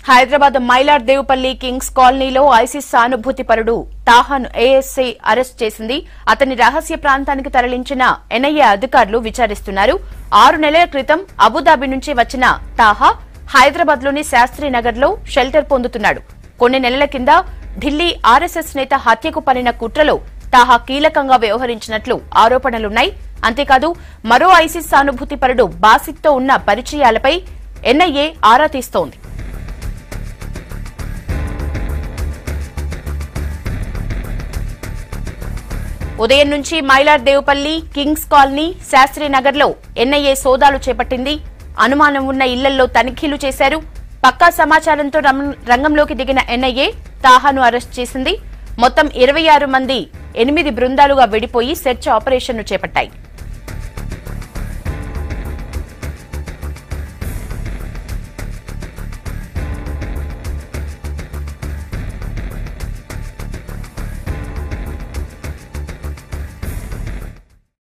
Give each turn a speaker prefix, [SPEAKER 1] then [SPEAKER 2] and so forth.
[SPEAKER 1] Hyderabad Mailardevpally Kings కాలనీలో ISIS సానుభూతిపరుడు తాహాను ASI arrest చేసింది. అతని రహస్య ప్రాంతానికి తరలించిన ఎన్ఐఏ అధికారులు విచారిస్తున్నారు. 6 నెలల క్రితం అబుదాబి నుంచి వచ్చిన తాహా హైదరాబాద్ లోని శాస్త్రీనగర్ లో షెల్టర్ పొందుతున్నాడు. కొన్ని నెలల కింద ఢిల్లీ ఆర్ఎస్ఎస్ నేత హత్యకు పనిన కుట్రలో తాహా కీలకంగా వ్యవహరించినట్లు ఆరోపణలున్నాయి. అంతేకాదు మరో ఐసిస్ సానుభూతిపరుడు బాసిత్ తో ఉన్న పరిచయాలపై ఎన్ఐఏ ఆరా తీస్తోంది. ఉదయం నుంచి మైలార్దేవుపల్లి కింగ్స్ కాలనీ శాస్త్రీనగర్ లో ఎన్ఐఏ సోదాలు చేపట్టింది. అనుమానం ఉన్న ఇళ్లలో తనిఖీలు చేశారు. పక్కా సమాచారంతో రంగంలోకి దిగిన ఎన్ఐఏ తాహాను అరెస్ట్ చేసింది. మొత్తం 26 మంది 8 బృందాలుగా విడిపోయి సెర్చ్ ఆపరేషన్ను చేపట్టాయి.